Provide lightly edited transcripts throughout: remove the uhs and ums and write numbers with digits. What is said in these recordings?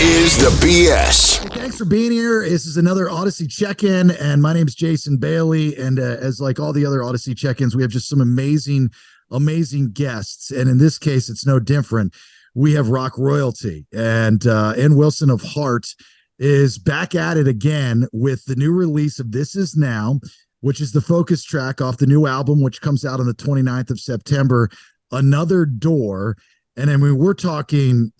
is the BS. Hey, thanks for being here. This is another Audacy check-in, and my name is Jason Bailey. And as like all the other Audacy check-ins, we have just some amazing guests. And in this case, it's no different. We have rock royalty, and Ann Wilson of Heart is back at it again with the new release of This Is Now, which is the focus track off the new album, which comes out on the 29th of September, Another Door. And I mean, we're talking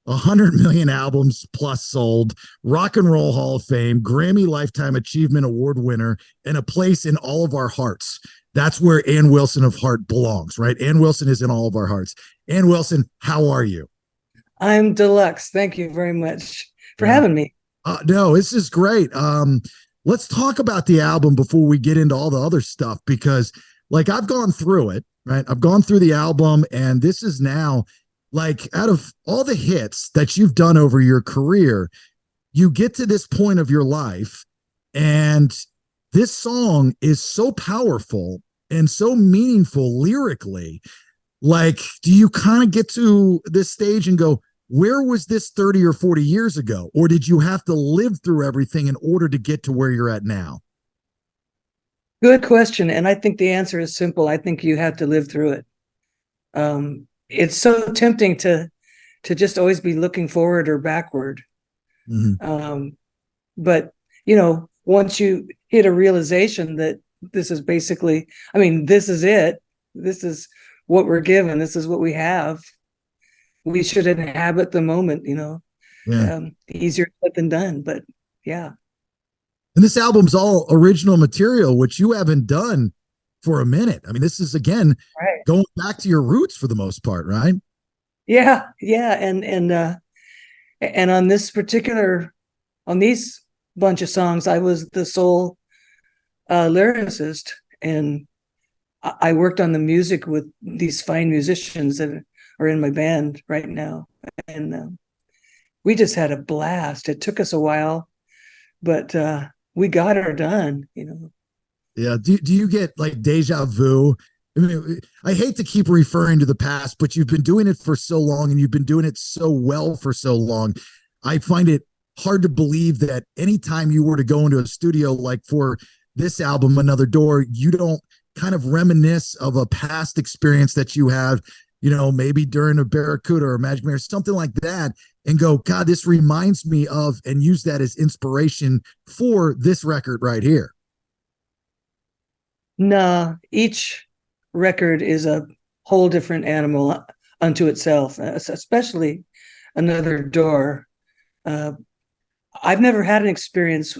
100 million albums plus sold, Rock and Roll Hall of Fame, Grammy Lifetime Achievement Award winner, and a place in all of our hearts. That's where Ann Wilson of Heart belongs, right? Ann Wilson is in all of our hearts. Ann Wilson, how are you? I'm deluxe. Thank you very much for having me. No, this is great. Let's talk about the album before we get into all the other stuff, because like I've gone through it, right? I've gone through the album, and This Is Now, like out of all the hits that you've done over your career, you get to this point of your life, and this song is so powerful and so meaningful lyrically. Like, do you kind of get to this stage and go, where was this 30 or 40 years ago? Or did you have to live through everything in order to get to where you're at now? Good question. And I think the answer is simple. I think you have to live through it. It's so tempting to just always be looking forward or backward. Mm-hmm. But, once you hit a realization that this is basically, this is it. This is what we're given. This is what we have. We should inhabit the moment, Yeah. Easier said than done, but yeah. And this album's all original material, which you haven't done for a minute. I mean, this is again Right. going back to your roots for the most part, right? Yeah. And on these bunch of songs, I was the sole lyricist, and I worked on the music with these fine musicians that are in my band right now. And we just had a blast. It took us a while, but we got her done, Yeah. Do you get like deja vu? I mean, I hate to keep referring to the past, but you've been doing it for so long, and you've been doing it so well for so long. I find it hard to believe that anytime you were to go into a studio, like for this album, Another Door, you don't kind of reminisce of a past experience that you had, maybe during a Barracuda or a Magic Mirror, something like that, and go, God, this reminds me of, and use that as inspiration for this record right here. Nah, each record is a whole different animal unto itself, especially Another Door. I've never had an experience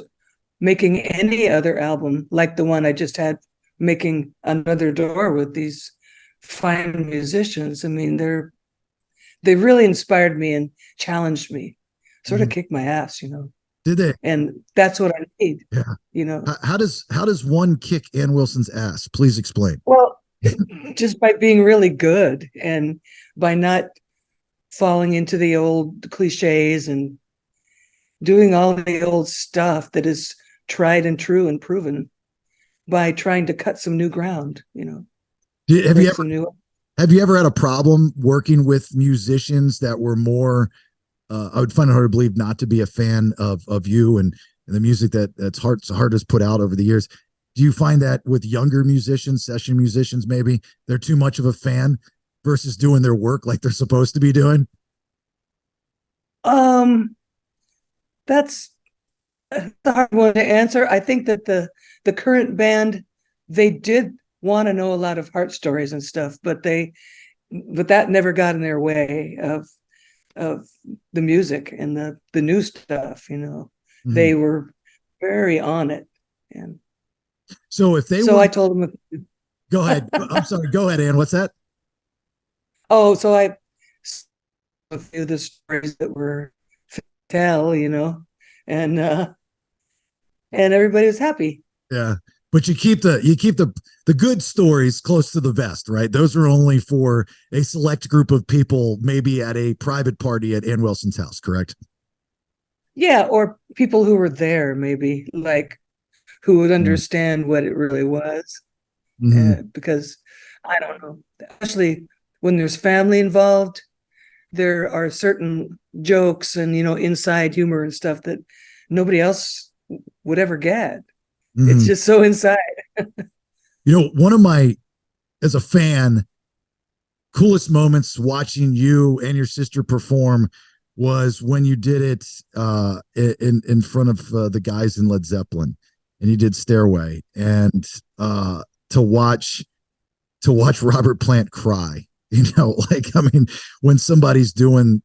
making any other album like the one I just had, making Another Door with these fine musicians. I mean, they really inspired me and challenged me, sort of kicked my ass, Did they? And that's what I need. Yeah. How does one kick Ann Wilson's ass? Please explain. Well, just by being really good and by not falling into the old cliches and doing all the old stuff that is tried and true and proven, by trying to cut some new ground, Have you ever had a problem working with musicians that were more, I would find it hard to believe not to be a fan of you and the music that's Heart has put out over the years. Do you find that with younger musicians, session musicians, maybe they're too much of a fan versus doing their work like they're supposed to be doing? That's a hard one to answer. I think that the current band, they did want to know a lot of Heart stories and stuff, but that never got in their way of the music and the new stuff. Mm-hmm. They were very on it. And so I told them, go ahead. I'm sorry. Go ahead, Ann. What's that? So I a few of the stories that were tell, and everybody was happy. Yeah. But you keep the good stories close to the vest, right? Those are only for a select group of people, maybe at a private party at Ann Wilson's house, correct? Yeah, or people who were there, maybe, like, who would understand what it really was. Mm-hmm. Because I don't know, especially when there's family involved, there are certain jokes and inside humor and stuff that nobody else would ever get. It's Mhm. just so inside. One of my, as a fan, coolest moments watching you and your sister perform was when you did it in front of the guys in Led Zeppelin, and you did Stairway, and to watch Robert Plant cry. Like, I mean, when somebody's doing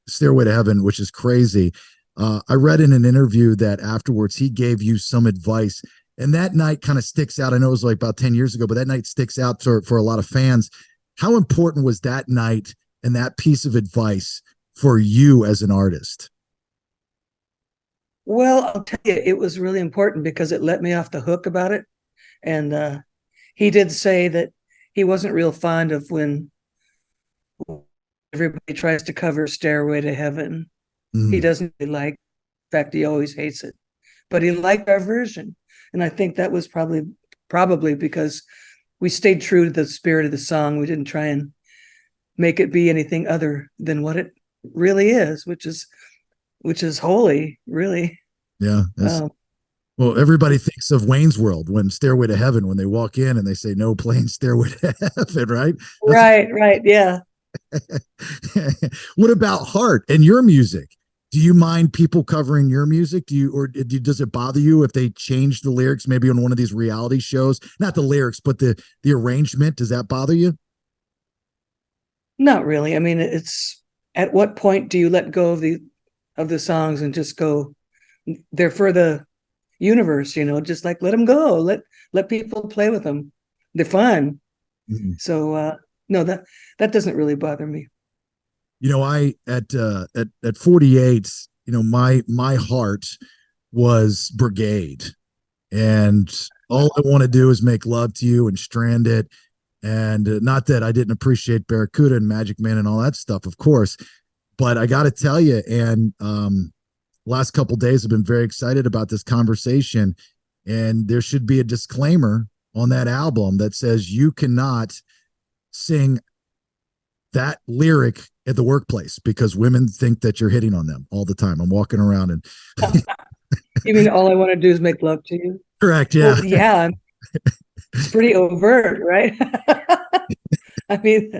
Stairway to Heaven, which is crazy. I read in an interview that afterwards he gave you some advice, and that night kind of sticks out. I know it was like about 10 years ago, but that night sticks out for a lot of fans. How important was that night and that piece of advice for you as an artist? Well, I'll tell you, it was really important because it let me off the hook about it. And he did say that he wasn't real fond of when everybody tries to cover Stairway to Heaven. He Mm, doesn't really like, in fact, he always hates it. But he liked our version. And I think that was probably because we stayed true to the spirit of the song. We didn't try and make it be anything other than what it really is, which is holy, really. yeah. Um, Well, everybody thinks of Wayne's World when Stairway to Heaven, when they walk in and they say, no plane, Stairway to Heaven, right? That's right, yeah. what about Heart and your music? Do you mind people covering your music? Does it bother you if they change the lyrics maybe on one of these reality shows? Not the lyrics, but the arrangement. Does that bother you? Not really. I mean, it's at what point do you let go of the songs and just go? They're for the universe, just like let them go. Let people play with them. They're fun. Mhm. So no, that doesn't really bother me. I at 48, my heart was Brigade, and all I want to do is make love to you and Strand It. And not that I didn't appreciate Barracuda and Magic Man and all that stuff, of course, but I got to tell you, and last couple days I've been very excited about this conversation, and there should be a disclaimer on that album that says you cannot sing that lyric at the workplace because women think that you're hitting on them all the time. I'm walking around and You mean all I want to do is make love to you? correct, yeah. Well, yeah, it's pretty overt, right? I mean,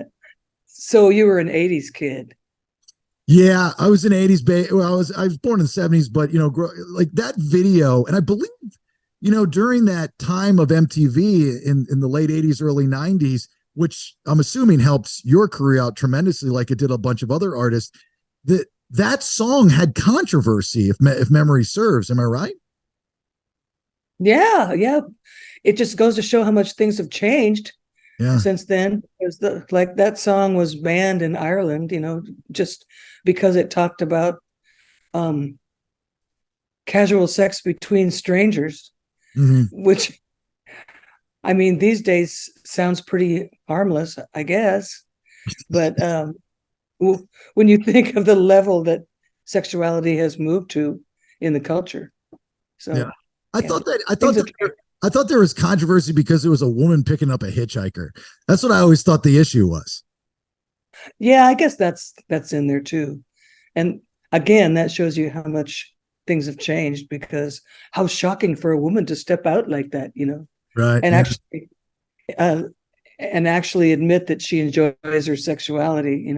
so you were an '80s kid. Yeah, I was an 80s well, I was born in the 70s, but like that video, and I believe during that time of MTV in the late 80s, early 90s, which I'm assuming helped your career out tremendously, like it did a bunch of other artists. That song had controversy, if memory serves. Am I right? Yeah, yeah. It just goes to show how much things have changed Yeah. since then. Because like that song was banned in Ireland, just because it talked about um, casual sex between strangers, Mm-hmm. which I mean these days sounds pretty harmless, I guess. But when you think of the level that sexuality has moved to in the culture, Yeah. so I yeah, thought that I thought things have that changed. I thought there was controversy because it was a woman picking up a hitchhiker. That's what I always thought the issue was. Yeah, I guess that's in there too. And again, that shows you how much things have changed because how shocking for a woman to step out like that, Right. and Yeah. uh, actually admit that she enjoys her sexuality.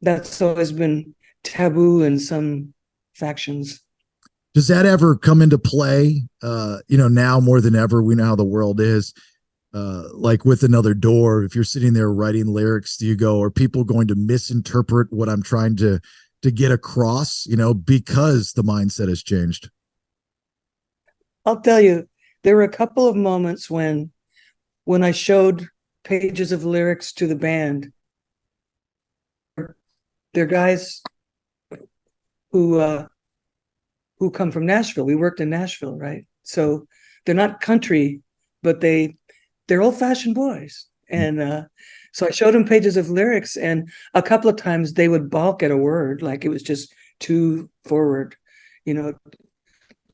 That's always been taboo in some factions. Does that ever come into play? Now more than ever, we know how the world is. Like with Another Door, if you're sitting there writing lyrics, do you go, are people going to misinterpret what I'm trying to get across? Because the mindset has changed. I'll tell you, there were a couple of moments when I showed pages of lyrics to the band. They're guys who uh, who come from Nashville. We worked in Nashville, right? So they're not country, but they're old fashioned boys. And so I showed them pages of lyrics, and a couple of times they would balk at a word, like it was just too forward, a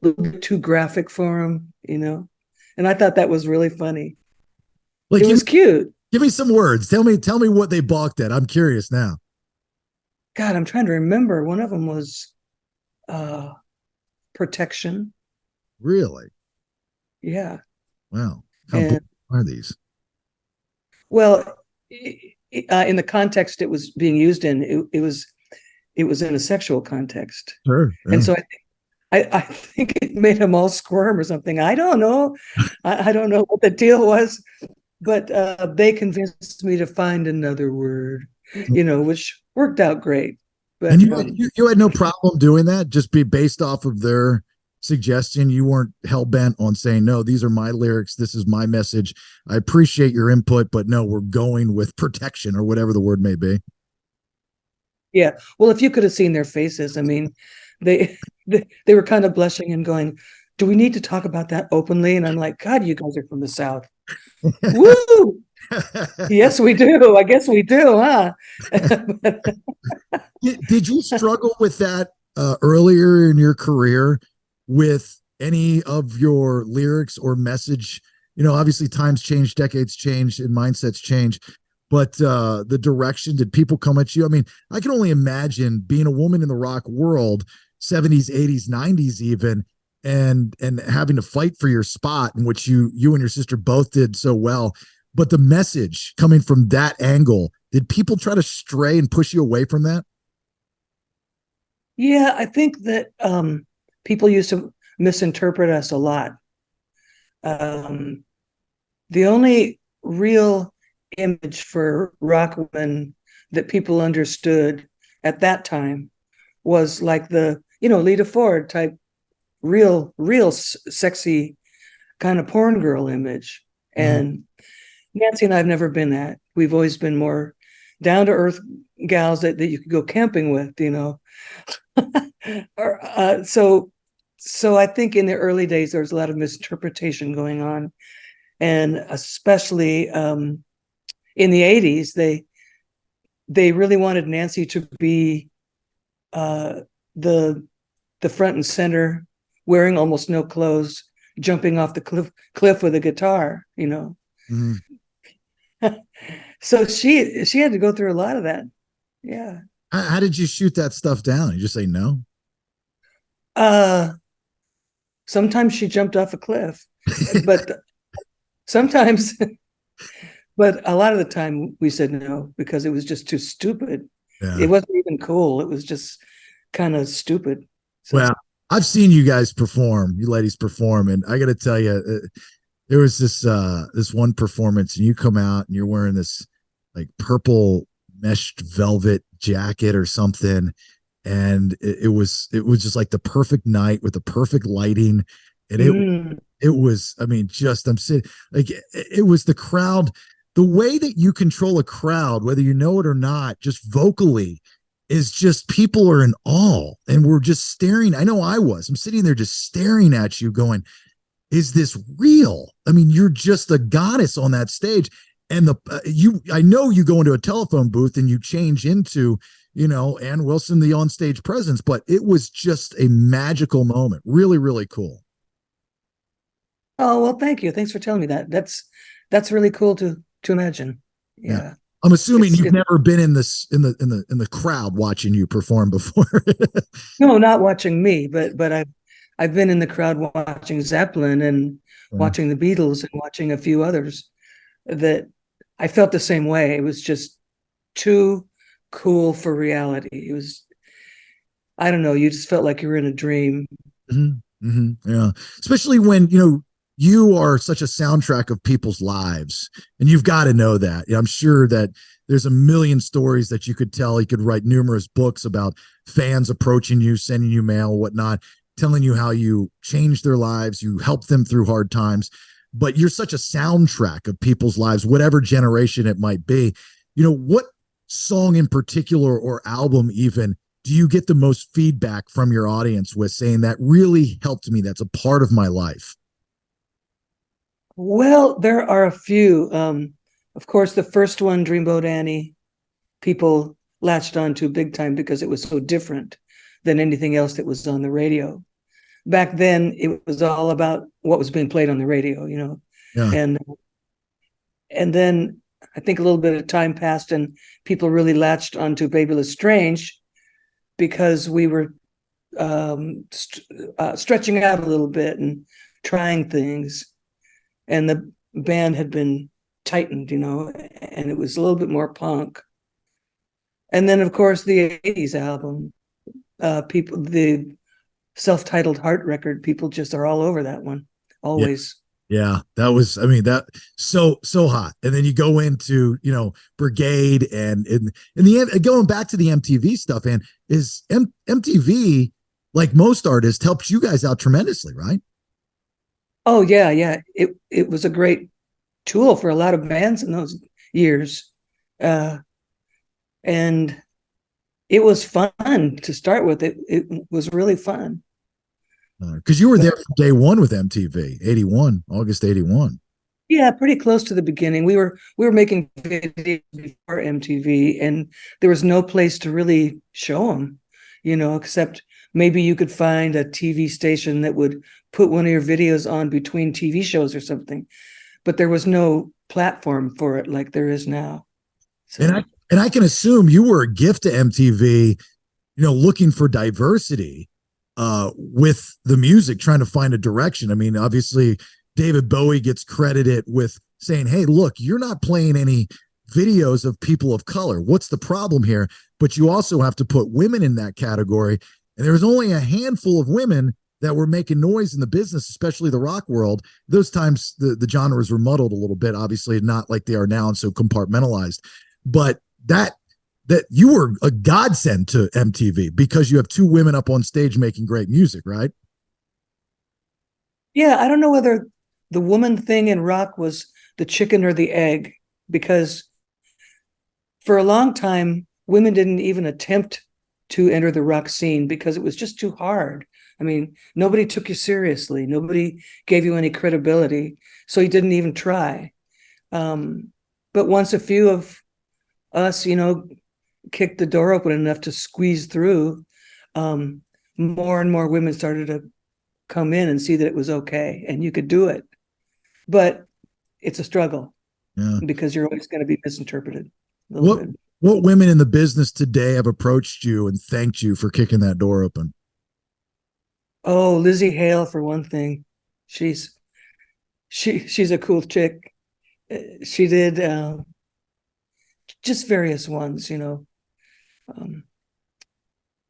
little bit too graphic for them. And I thought that was really funny. Like, It was cute. give me some words. Tell me what they balked at. I'm curious now. God, I'm trying to remember. One of them was uh, protection. Really? Yeah. Wow. How bold And are these? well, in the context it was being used in, it was in a sexual context. Sure. And Yeah. so I think it made them all squirm or something. I don't know. I don't know what the deal was, but they convinced me to find another word, which worked out great. And But you had no problem doing that, just be based off of their suggestion. You weren't hell bent on saying, no, these are my lyrics. This is my message. I appreciate your input, but no, we're going with protection or whatever the word may be. yeah, well, if you could have seen their faces, I mean, they they were kind of blushing and going, "Do we need to talk about that openly?" And I'm like, "God, you guys are from the South." Woo! Yes, we do. I guess we do, huh? Did you struggle with that earlier in your career with any of your lyrics or message? Obviously times change, decades change, and mindsets change. But the direction, did people come at you? I mean, I can only imagine being a woman in the rock world, 70s, 80s, 90s even, and having to fight for your spot, in which you and your sister both did so well. But the message coming from that angle, did people try to stray and push you away from that? Yeah, I think that people used to misinterpret us a lot. Um, the only real image for rock women that people understood at that time was like the Lita Ford type, real sexy kind of porn girl image. Mhm. And Nancy and I have never been that. We've always been more down to earth gals that you could go camping with. or, so I think in the early days there was a lot of misinterpretation going on, and especially in the 80s they really wanted Nancy to be uh, the the front and center, wearing almost no clothes, jumping off the cliff with a guitar. Mhm. So she had to go through a lot of that. Yeah. How did you shoot that stuff down? You just say no? Uh Sometimes she jumped off a cliff, but sometimes but a lot of the time we said no because it was just too stupid. Yeah. It wasn't even cool. It was just kind of stupid. Well, So I've seen you guys perform, you ladies perform, and I got to tell you, there was this one performance, and you come out and you're wearing this like purple meshed velvet jacket or something, and it was just like the perfect night with the perfect lighting, and mm, it was, I mean, just I'm sitting like it was the crowd, the way that you control a crowd, whether you know it or not, just vocally, is just people are in awe, and we're just staring. I know I'm sitting there just staring at you going, is this real? I mean, you're just a goddess on that stage. And I know you go into a telephone booth and you change into, Ann Wilson, the on-stage presence, but it was just a magical moment. Really, really cool. oh well, thank you. Thanks for telling me that. That's really cool to imagine. Yeah. Yeah. I'm assuming It's you've it never been in this in the crowd watching you perform before. No, not watching me, but I've been in the crowd watching Zeppelin and Yeah. watching the Beatles and watching a few others that I felt the same way. It was just too cool for reality. It was, I don't know, you just felt like you were in a dream. Mm-hmm. Mm-hmm. Yeah. Especially when, you are such a soundtrack of people's lives, and you've got to know that. I'm sure that there's a million stories that you could tell. You could write numerous books about fans approaching you, sending you mail, whatnot, telling you how you changed their lives, you helped them through hard times. But you're such a soundtrack of people's lives, whatever generation it might be. What song in particular or album even do you get the most feedback from your audience with, saying that really helped me? That's a part of my life. Well, there are a few. Of course, the first one, Dreamboat Annie, people latched on to big time because it was so different than anything else that was on the radio. Back then, it was all about what was being played on the radio. Yeah. And then I think a little bit of time passed and people really latched onto Babyless Strange because we were stretching out a little bit and trying things, and the band had been tightened, and it was a little bit more punk. And then, of course, the '80s album, the self-titled Heart record, people just are all over that one, Yeah. always. Yeah, that was, I mean, that so hot. And then you go into, Brigade and in the end, going back to the MTV stuff, and is MTV, like most artists, helped you guys out tremendously, right? Oh yeah, yeah. It was a great tool for a lot of bands in those years. Uh, and it was fun to start with. It was really fun. Because you were there from day one with MTV, 81, August 81. Yeah, pretty close to the beginning. We were making videos before MTV, and there was no place to really show them, except maybe you could find a TV station that would put one of your videos on between TV shows or something. But there was no platform for it like there is now. And So I can assume you were a gift to MTV, looking for diversity with the music, trying to find a direction. I mean, obviously, David Bowie gets credited with saying, hey, look, you're not playing any videos of people of color. What's the problem here? But you also have to put women in that category. And there was only a handful of women that were making noise in the business, especially the rock world. Those times the genres were muddled a little bit, obviously not like they are now and so compartmentalized. But that you were a godsend to MTV because you have two women up on stage making great music, right? yeah, I don't know whether the woman thing in rock was the chicken or the egg, because for a long time, women didn't even attempt to enter the rock scene because it was just too hard. I mean, nobody took you seriously. Nobody gave you any credibility. So you didn't even try. But once a few of us, kicked the door open enough to squeeze through, more and more women started to come in and see that it was okay and you could do it. But it's a struggle, Yeah. because you're always going to be misinterpreted a little What bit. what women in the business today have approached you and thanked you for kicking that door open? Oh, Lizzie Hale, for one thing. She's she's a cool chick. She did just various ones, Um,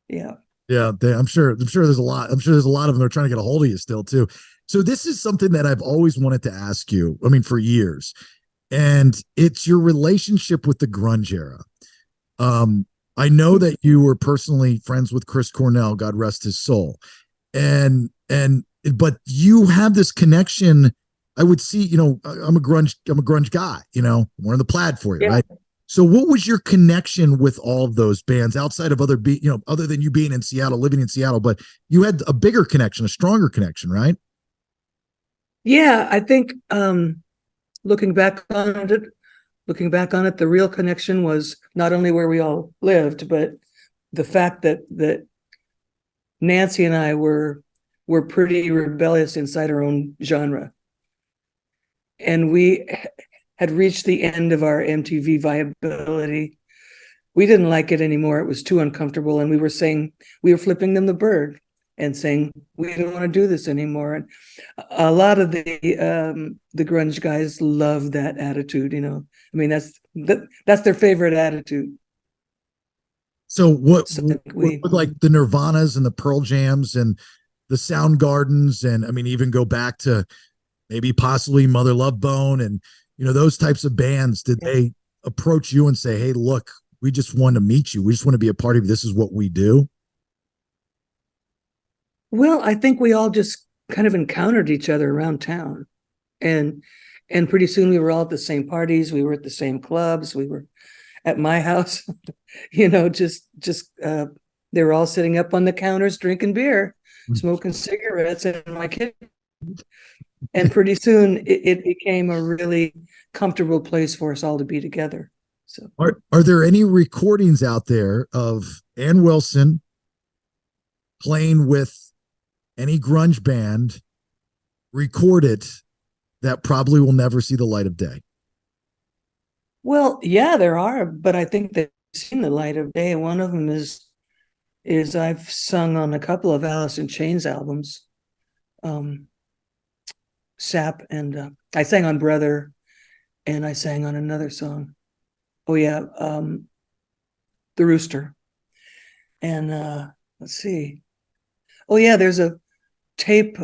yeah. Yeah, I'm sure there's a lot. I'm sure there's a lot of them that are trying to get a hold of you still too. So this is something that I've always wanted to ask you. I mean, for years, and it's your relationship with the grunge era. Um, I know that you were personally friends with Chris Cornell, God rest his soul, and but you have this connection. I would see, I'm a grunge guy. I'm wearing the plaid for you, Yeah. right? So what was your connection with all of those bands outside of other than you being in Seattle, living in Seattle, but you had a bigger connection, a stronger connection, right? Yeah, I think looking back on it, the real connection was not only where we all lived, but the fact that Nancy and I were pretty rebellious inside our own genre. And we had reached the end of our MTV viability. We didn't like it anymore. It was too uncomfortable. And we were flipping them the bird and saying, we don't want to do this anymore. And a lot of the grunge guys love that attitude, I mean, that's their favorite attitude. So what, So with like the Nirvanas and the Pearl Jams and the Soundgardens, and I mean, even go back to maybe possibly Mother Love Bone and those types of bands, did they approach you and say, hey, look, we just want to meet you, we just want to be a part of you, this is what we do? well, I think we all just kind of encountered each other around town, and pretty soon we were all at the same parties, we were at the same clubs, we were at my house, just they were all sitting up on the counters drinking beer, smoking cigarettes in my kitchen. And pretty soon it became a really comfortable place for us all to be together. So Are there any recordings out there of Ann Wilson playing with any grunge band recorded that probably will never see the light of day? well, yeah, there are, but I think they've seen the light of day. One of them is is I've sung on a couple of Alice in Chains albums, Sap, and I sang on Brother, and I sang on another song. Oh yeah, The Rooster. And let's see. Oh yeah, there's a tape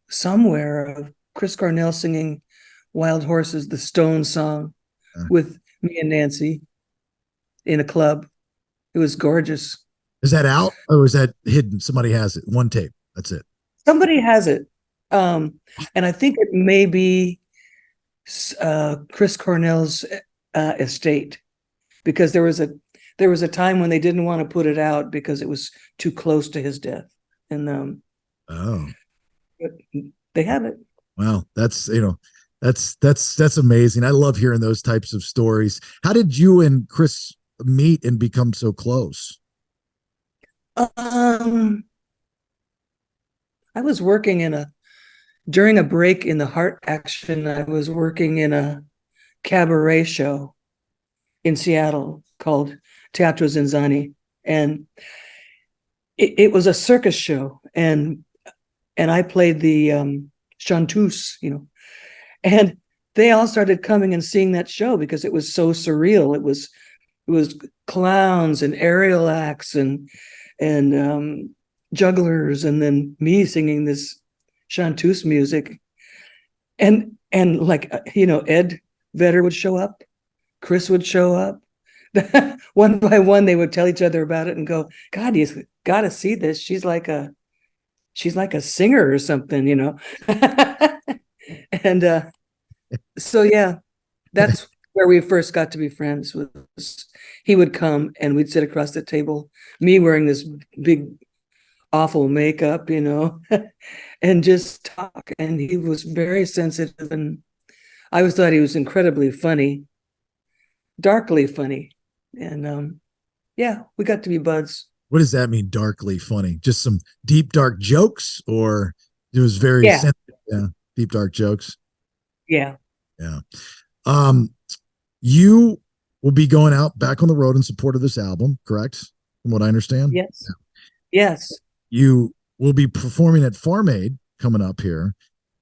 somewhere of Chris Cornell singing Wild Horses, the Stones song, with me and Nancy in a club. It was gorgeous. Is that out or is that hidden? Somebody has it. One tape. That's it. Somebody has it. And I think it may be Chris Cornell's estate, because there was a time when they didn't want to put it out because it was too close to his death. And Oh, they have it. well, that's amazing. I love hearing those types of stories. How did you and Chris meet and become so close? I was working during a break in the Heart Action, I was working in a cabaret show in Seattle called Teatro Zinzani. And it was a circus show. And I played the chanteuse, and they all started coming and seeing that show because it was so surreal. It was clowns and aerial acts and jugglers, and then me singing this chanteuse music, and like Ed Vedder would show up, Chris would show up. One by one, they would tell each other about it and go, "God, you got to see this. She's like a singer or something," And so yeah, that's where we first got to be friends. Was he would come and we'd sit across the table, me wearing this big awful makeup, and just talk. And he was very sensitive, and I always thought he was incredibly funny, darkly funny. And yeah, we got to be buds. What does that mean, darkly funny? Just some deep, dark jokes, or it was very Yeah. deep, dark jokes? Yeah. Yeah. You will be going out back on the road in support of this album, correct? From what I understand? Yes. Yeah. Yes. You will be performing at Farm Aid coming up here,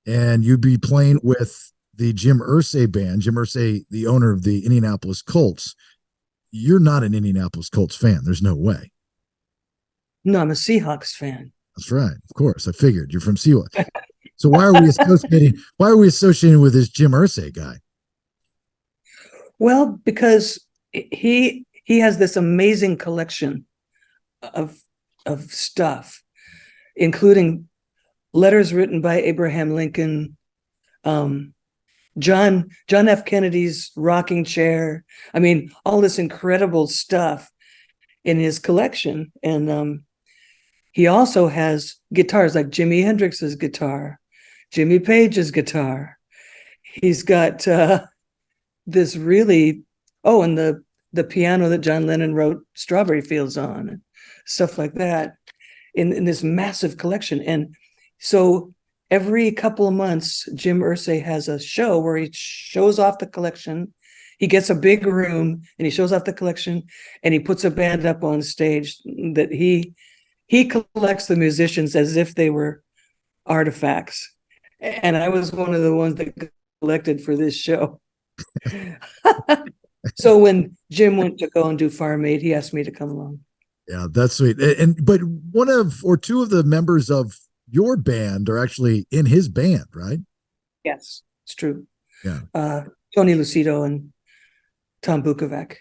and you'd be playing with the Jim Irsay band. Jim Irsay, the owner of the Indianapolis Colts. You're not an Indianapolis Colts fan. There's no way. No, I'm a Seahawks fan. That's right. Of course. I figured you're from Seahawks. So why are we associating with this Jim Irsay guy? Well, because he has this amazing collection of stuff, including letters written by Abraham Lincoln, John F. Kennedy's rocking chair. I mean, all this incredible stuff in his collection. And he also has guitars like Jimi Hendrix's guitar, Jimmy Page's guitar. He's got this really, and the piano that John Lennon wrote Strawberry Fields on, and stuff like that, in this massive collection. And so every couple of months, Jim Irsay has a show where he shows off the collection. He gets a big room and he shows off the collection, and he puts a band up on stage that he collects the musicians as if they were artifacts. And I was one of the ones that collected for this show. So when Jim went to go and do Farm Aid, he asked me to come along. Yeah, that's sweet. But one of or two of the members of your band are actually in his band, right? Yes, it's true. Yeah. Tony Lucido and Tom Bukovac.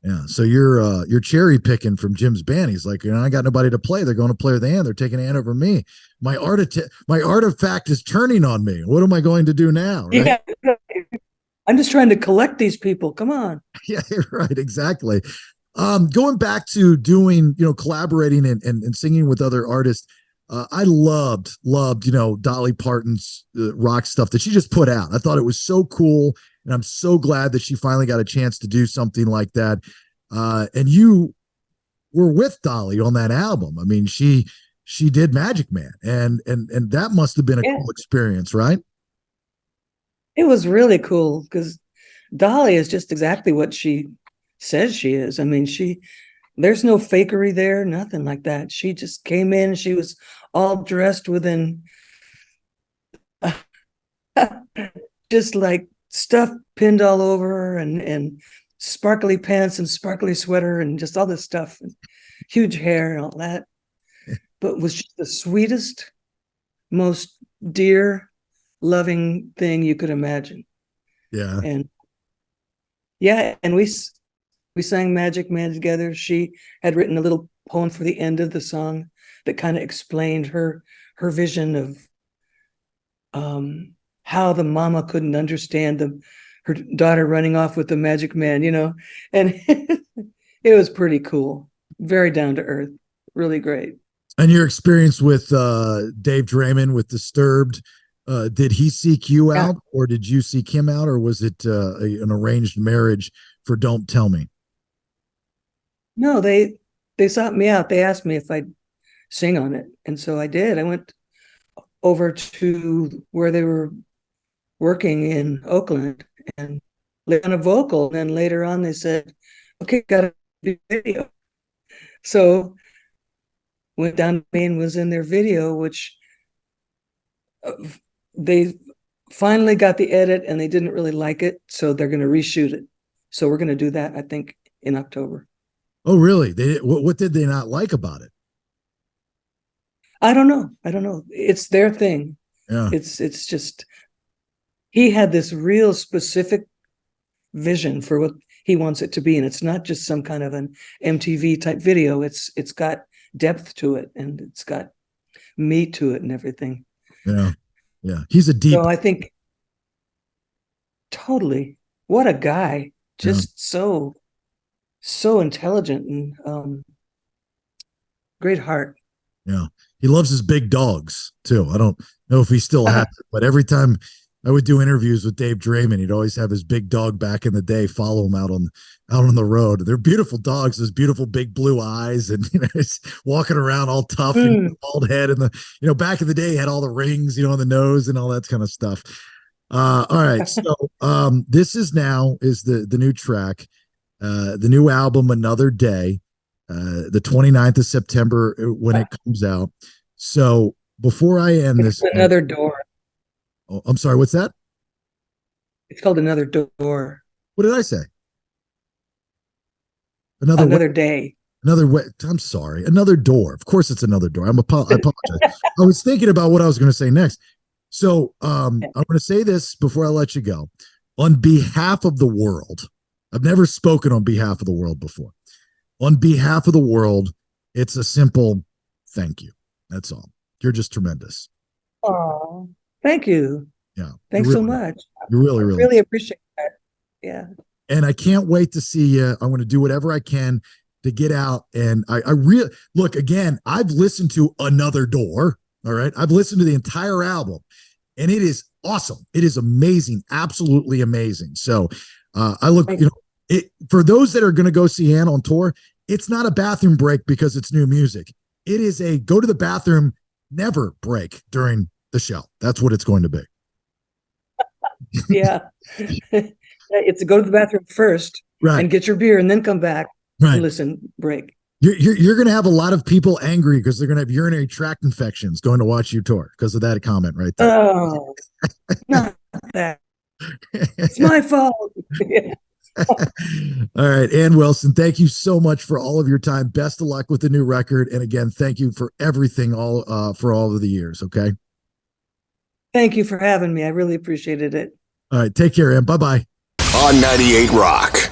Yeah. So you're cherry picking from Jim's band. He's like, I got nobody to play. They're going to play with Ann. They're taking Ann over me. My artifact is turning on me. What am I going to do now? Right? Yeah. I'm just trying to collect these people. Come on. Yeah, right. Exactly. Going back to doing, collaborating and singing with other artists. I loved, Dolly Parton's rock stuff that she just put out. I thought it was so cool. And I'm so glad that she finally got a chance to do something like that. And you were with Dolly on that album. I mean, she did Magic Man, and that must have been a cool experience, right? It was really cool because Dolly is just exactly what she says she is. I mean, there's no fakery there, nothing like that. She just came in, she was all dressed within just like stuff pinned all over her, and sparkly pants and sparkly sweater and just all this stuff, and huge hair and all that. But was just the sweetest, most dear, loving thing you could imagine. Yeah. And yeah, and we sang Magic Man together. She had written a little poem for the end of the song that kind of explained her vision of how the mama couldn't understand her daughter running off with the magic man, and it was pretty cool. Very down to earth, really great. And your experience with Dave Draymond with Disturbed, did he seek you out, or did you seek him out, or was it an arranged marriage for Don't Tell Me? No, they sought me out. They asked me if I'd sing on it, and so I did. I went over to where they were working in Oakland and laid on a vocal. And then later on, they said, "Okay, got to do video." So went down to Maine, was in their video, which they finally got the edit and they didn't really like it, so they're going to reshoot it. So we're going to do that, I think, in October. Oh, really? What did they not like about it? I don't know. It's their thing. Yeah. It's just, he had this real specific vision for what he wants it to be, and it's not just some kind of an MTV type video. It's got depth to it, and it's got meat to it and everything. Yeah. He's a deep. So I think totally, what a guy! Just so intelligent and great heart. Yeah. He loves his big dogs too. I don't know if he still has it, but every time I would do interviews with Dave Draymond, he'd always have his big dog back in the day follow him out on the road. They're beautiful dogs, those beautiful big blue eyes, and he's walking around all tough and bald head, and back in the day he had all the rings, on the nose and all that kind of stuff. All right, so this is the new track, the new album, Another Day, the 29th of September when it comes out. So before I end this, Another Door. Oh, I'm sorry, what's that? It's called Another Door. What did I say? Another Day. Another way. I'm sorry. Another Door. Of course it's Another Door. I apologize. I was thinking about what I was going to say next. So I'm going to say this before I let you go. On behalf of the world, I've never spoken on behalf of the world before. On behalf of the world, it's a simple thank you. That's all. You're just tremendous. Oh, thank you. Yeah. Thanks so much. You really appreciate that. Yeah. And I can't wait to see you. I'm going to do whatever I can to get out. And I really look again. I've listened to Another Door. All right. I've listened to the entire album, and it is awesome. It is amazing. Absolutely amazing. So I look, for those that are going to go see Ann on tour, it's not a bathroom break because it's new music. It is a go to the bathroom, never break during the show. That's what it's going to be. Yeah. It's to go to the bathroom first, right, and get your beer and then come back, right, and listen, break. You're going to have a lot of people angry because they're going to have urinary tract infections going to watch you tour because of that comment right there. Oh, not that. It's my fault. All right, Ann Wilson, thank you so much for all of your time. Best of luck with the new record, and again, thank you for everything for all of the years. Okay. Thank you for having me. I really appreciated it. All right, take care, Ann. Bye-bye. On 98 Rock.